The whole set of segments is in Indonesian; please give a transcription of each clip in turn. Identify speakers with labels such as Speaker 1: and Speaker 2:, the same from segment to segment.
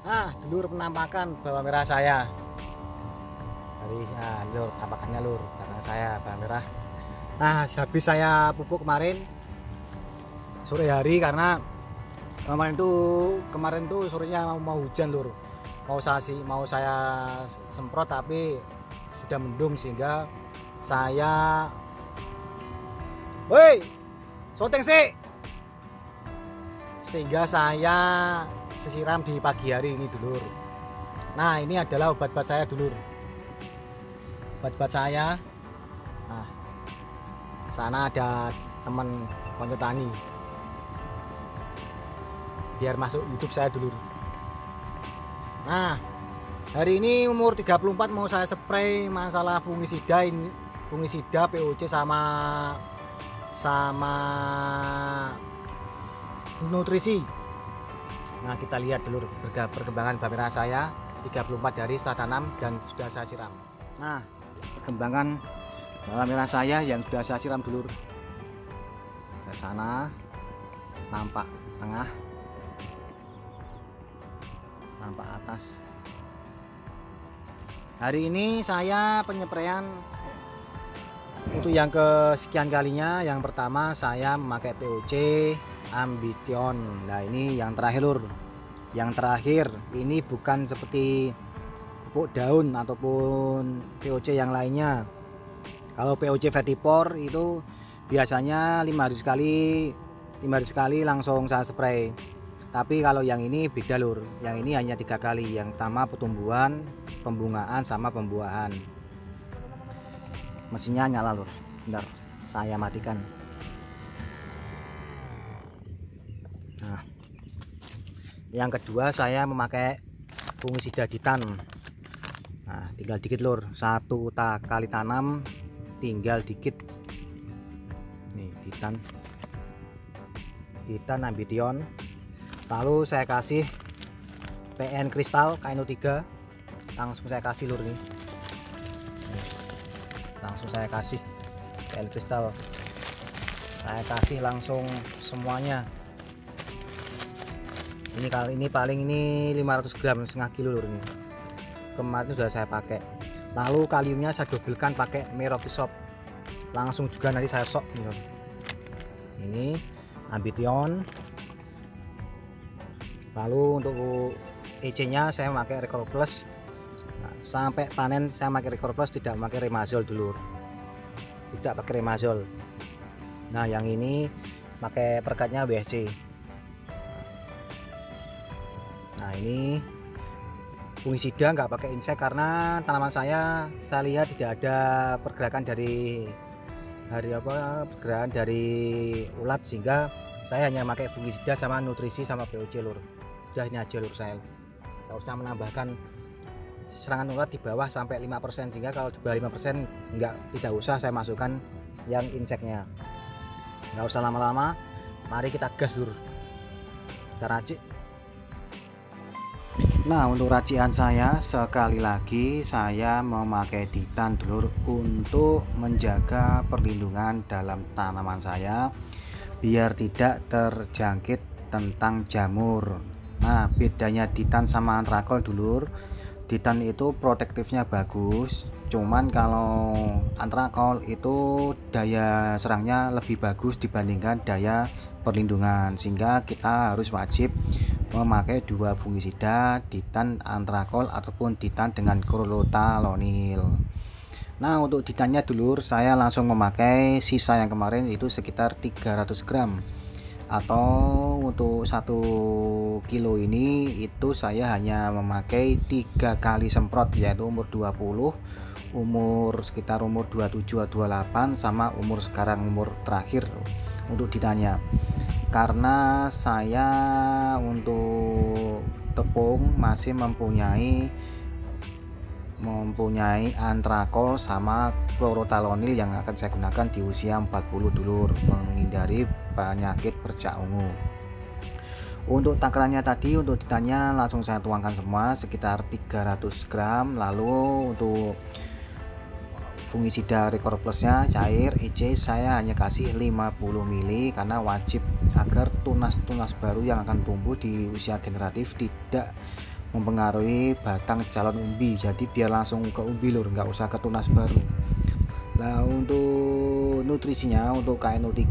Speaker 1: Nah, dulur penampakan bawang merah saya. Lur, tampakannya lur, karena saya bawang merah. Nah, habis saya pupuk kemarin sore hari karena kemarin tuh sorenya mau hujan lur. Mau saya semprot tapi sudah mendung sehingga saya woi, syuting sih. Sehingga saya sesiram di pagi hari ini dulur. Nah, ini adalah obat-obat saya dulur. Obat-obat saya. Nah, sana ada teman konco tani. Biar masuk YouTube saya dulur. Nah, hari ini umur 34 mau saya spray masalah fungisida ini, fungisida POC sama nutrisi. Nah, kita lihat dulu perkembangan bawang merah saya 34 hari setelah tanam dan sudah saya siram. Nah, perkembangan bawang merah saya yang sudah saya siram dulu. Ke sana nampak tengah, nampak atas. Hari ini saya penyepraian untuk yang kesekian kalinya. Yang pertama saya memakai POC Ambition. Nah, ini yang terakhir lur. Yang terakhir ini bukan seperti pupuk daun ataupun POC yang lainnya. Kalau POC Vertipor itu biasanya 5 hari sekali langsung saya spray. Tapi kalau yang ini beda lur. Yang ini hanya 3 kali. Yang pertama pertumbuhan, pembungaan sama pembuahan. Mesinnya nyala lur. Bentar, saya matikan. Nah, yang kedua saya memakai fungisida Ditan. Nah, tinggal dikit lur. 1 kali tanam tinggal dikit. Nih Ditan Ambition. Lalu saya kasih PN Kristal KNO3. Langsung saya kasih lur nih. Langsung saya kasih PN Kristal. Saya kasih langsung semuanya. Ini kali ini paling ini 500 gram, setengah kilo lur ini. Kemarin sudah saya pakai. Lalu kaliumnya saya dobelkan pakai Meropisop. Langsung juga nanti saya sok nih lur. Ini Ambition. Lalu untuk EC nya saya memakai Record Plus. Nah, sampai panen saya pakai Record Plus, tidak memakai Remazol dulu. Tidak pakai Remazol. Nah, yang ini pakai perkatnya WSC. Nah, ini fungisida nggak pakai insek karena tanaman saya lihat tidak ada pergerakan dari ulat, sehingga saya hanya pakai fungisida sama nutrisi sama POC lur. Udah ini aja lur, saya nggak usah menambahkan serangan ulat di bawah sampai 5%, sehingga kalau di bawah 5% tidak usah saya masukkan yang inseknya. Nggak usah lama-lama, mari kita gas lur, kita racik. Nah, untuk racikan saya sekali lagi saya memakai Ditan dulur untuk menjaga perlindungan dalam tanaman saya biar tidak terjangkit tentang jamur. Nah, bedanya Ditan sama Antrakol dulur, Ditan itu protektifnya bagus, cuman kalau Antrakol itu daya serangnya lebih bagus dibandingkan daya perlindungan, sehingga kita harus wajib memakai 2 fungisida, Ditan Antrakol ataupun Ditan dengan chlorothalonil. Nah, untuk Ditannya dulur saya langsung memakai sisa yang kemarin itu sekitar 300 gram, atau untuk 1 kilo ini itu saya hanya memakai 3 kali semprot, yaitu umur 20, sekitar umur 27 atau 28, sama sekarang umur terakhir untuk Ditannya. Karena saya untuk tepung masih mempunyai Antrakol sama chlorothalonil yang akan saya gunakan di usia 40 dulur, menghindari penyakit bercak ungu. Untuk takarannya tadi, untuk Ditannya langsung saya tuangkan semua sekitar 300 gram. Lalu untuk fungisida Record Plusnya cair EC saya hanya kasih 50 ml, karena wajib agar tunas-tunas baru yang akan tumbuh di usia generatif tidak mempengaruhi batang calon umbi, jadi biar langsung ke umbi lur, nggak usah ke tunas baru. Nah untuk nutrisinya, untuk KNO3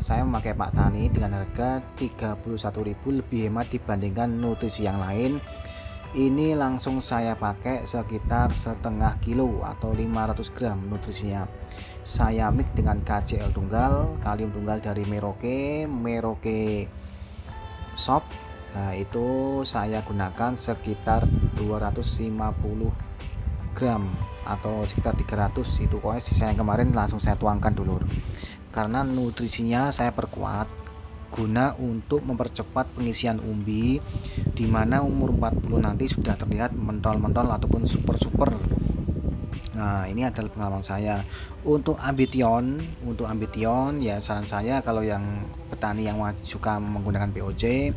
Speaker 1: saya memakai Pak Tani dengan harga 31.000, lebih hemat dibandingkan nutrisi yang lain. Ini langsung saya pakai sekitar setengah kilo atau 500 gram nutrisinya. Saya mix dengan KCl tunggal, kalium tunggal dari Merauke Shop. Nah itu saya gunakan sekitar 250 gram atau sekitar 300, itu pokoknya sisa yang kemarin langsung saya tuangkan dulu, karena nutrisinya saya perkuat guna untuk mempercepat pengisian umbi, dimana umur 40 nanti sudah terlihat mentol-mentol ataupun super. Nah ini adalah pengalaman saya. Untuk Ambition ya saran saya kalau yang petani yang suka menggunakan POC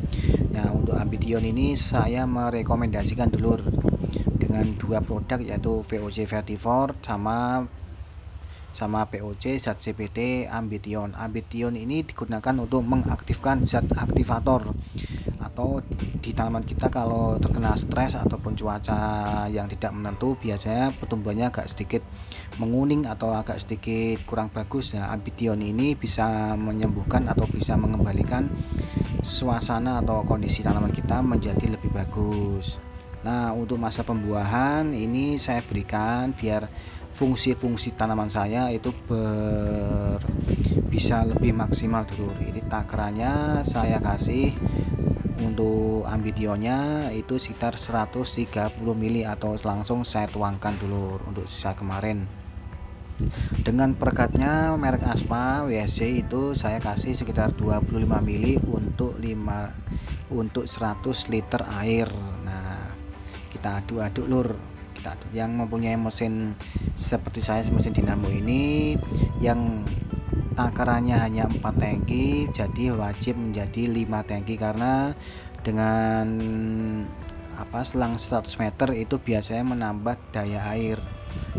Speaker 1: ya, untuk Ambition ini saya merekomendasikan dulur dengan dua produk, yaitu VOC Vertivore sama POC zat CBD Ambition. Ambition ini digunakan untuk mengaktifkan zat aktivator atau di tanaman kita kalau terkena stres ataupun cuaca yang tidak menentu, biasanya pertumbuhannya agak sedikit menguning atau agak sedikit kurang bagus. Nah, Ambition ini bisa menyembuhkan atau bisa mengembalikan suasana atau kondisi tanaman kita menjadi lebih bagus. Nah untuk masa pembuahan ini saya berikan biar fungsi-fungsi tanaman saya itu bisa lebih maksimal dulu. Ini takarannya saya kasih untuk Ambitionnya itu sekitar 130 ml atau langsung saya tuangkan dulu untuk sisa kemarin. Dengan perekatnya merek Aspa WSC itu saya kasih sekitar 25 ml untuk 100 liter air. Nah kita aduk-aduk lur, kita aduk. Yang mempunyai mesin seperti saya, mesin dinamo ini yang takarannya hanya 4 tangki, jadi wajib menjadi 5 tangki, karena dengan selang 100 meter itu biasanya menambah daya air.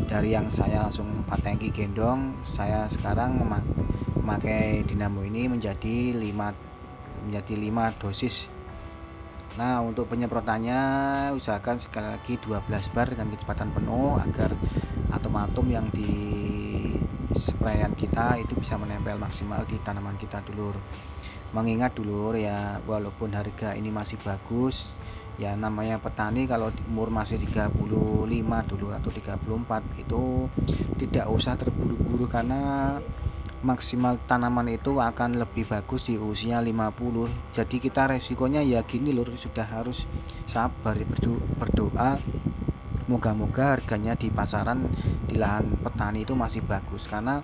Speaker 1: Dari yang saya langsung 4 tangki gendong, saya sekarang memakai dinamo ini menjadi 5 dosis. Nah untuk penyemprotannya usahakan sekali lagi 12 bar dengan kecepatan penuh agar atom-atom yang di sprayan kita itu bisa menempel maksimal di tanaman kita dulur. Mengingat dulur ya, walaupun harga ini masih bagus ya, namanya petani kalau umur masih 35 dulur atau 34 itu tidak usah terburu-buru, karena maksimal tanaman itu akan lebih bagus di usia 50. Jadi kita resikonya ya gini lur, sudah harus sabar, berdoa moga-moga harganya di pasaran di lahan petani itu masih bagus. Karena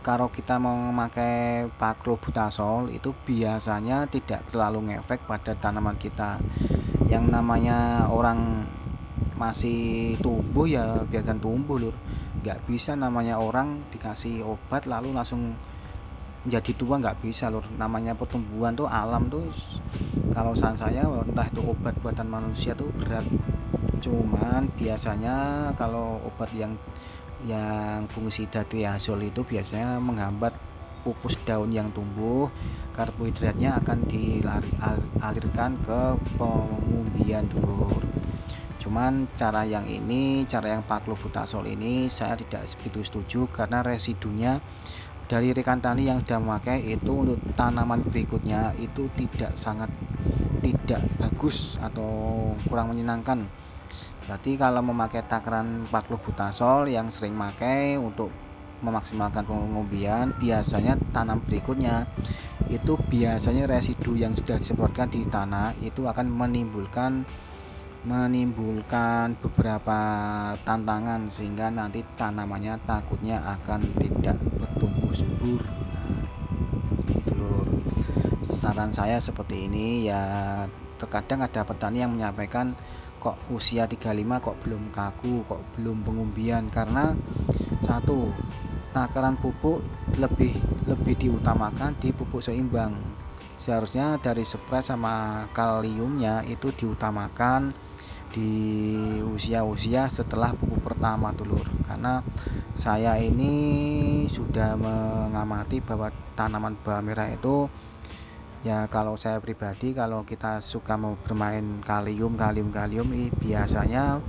Speaker 1: kalau kita mau memakai Paclobutasol itu biasanya tidak terlalu ngefek pada tanaman kita. Yang namanya orang masih tumbuh ya biarkan tumbuh lur, nggak bisa namanya orang dikasih obat lalu langsung menjadi tua, nggak bisa lur. Namanya pertumbuhan tuh alam tuh, kalau saran saya entah itu obat buatan manusia tuh berat, cuman biasanya kalau obat yang fungisida triazol itu biasanya menghambat pupus daun yang tumbuh, karbohidratnya akan dialirkan ke pengumbian dulur. Cuman cara yang Paclobutasol ini saya tidak begitu setuju, karena residunya dari rekan tani yang sudah memakai itu untuk tanaman berikutnya itu tidak bagus atau kurang menyenangkan. Berarti kalau memakai takaran Paclobutasol yang sering pakai untuk memaksimalkan pengumbian, biasanya tanam berikutnya itu biasanya residu yang sudah disemprotkan di tanah itu akan menimbulkan beberapa tantangan, sehingga nanti tanamannya takutnya akan tidak bertumbuh subur. Nah, saran saya seperti ini ya. Terkadang ada petani yang menyampaikan kok usia 35 kok belum kaku, kok belum pengumbian, karena satu, takaran pupuk lebih diutamakan di pupuk seimbang. Seharusnya dari spray sama kaliumnya itu diutamakan di usia setelah pupuk pertama dulur, karena saya ini sudah mengamati bahwa tanaman bawang merah itu Ya kalau saya pribadi, kalau kita suka mau bermain kalium biasanya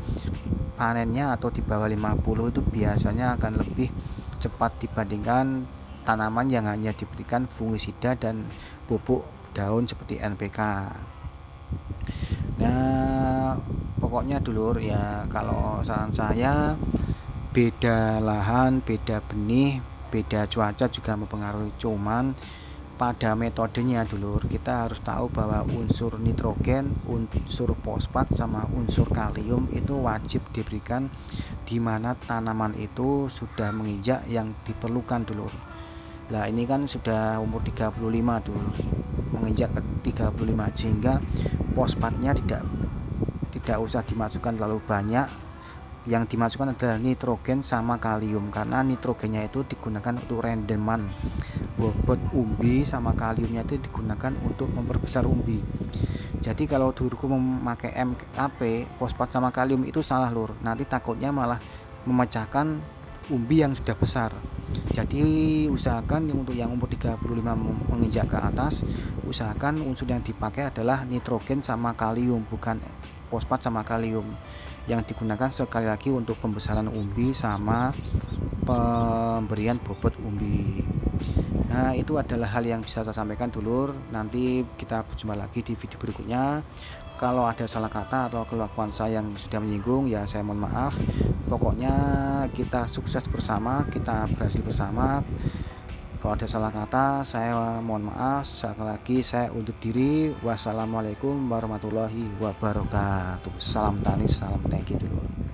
Speaker 1: panennya atau di bawah 50 itu biasanya akan lebih cepat dibandingkan tanaman yang hanya diberikan fungisida dan pupuk daun seperti NPK. Nah, pokoknya dulur ya, kalau saran saya, beda lahan, beda benih, beda cuaca juga mempengaruhi, cuman pada metodenya dulur kita harus tahu bahwa unsur nitrogen, unsur fosfat sama unsur kalium itu wajib diberikan di mana tanaman itu sudah menginjak yang diperlukan dulur. Nah ini kan sudah umur 35 dulur, menginjak ke 35, sehingga fosfatnya tidak usah dimasukkan terlalu banyak. Yang dimasukkan adalah nitrogen sama kalium, karena nitrogennya itu digunakan untuk rendeman bobot umbi, sama kaliumnya itu digunakan untuk memperbesar umbi. Jadi kalau duluku memakai MAP fosfat sama kalium itu salah lur, nanti takutnya malah memecahkan umbi yang sudah besar. Jadi usahakan untuk yang umur 35 menginjak ke atas, usahakan unsur yang dipakai adalah nitrogen sama kalium, bukan fosfat sama kalium, yang digunakan sekali lagi untuk pembesaran umbi sama pemberian bobot umbi. Nah itu adalah hal yang bisa saya sampaikan dulur. Nanti kita berjumpa lagi di video berikutnya. Kalau ada salah kata atau kelakuan saya yang sudah menyinggung, ya saya mohon maaf. Pokoknya kita sukses bersama, kita berhasil bersama. Kalau ada salah kata, saya mohon maaf. Sekali lagi saya undur diri. Wassalamualaikum warahmatullahi wabarakatuh. Salam tani, salam tangki dulu.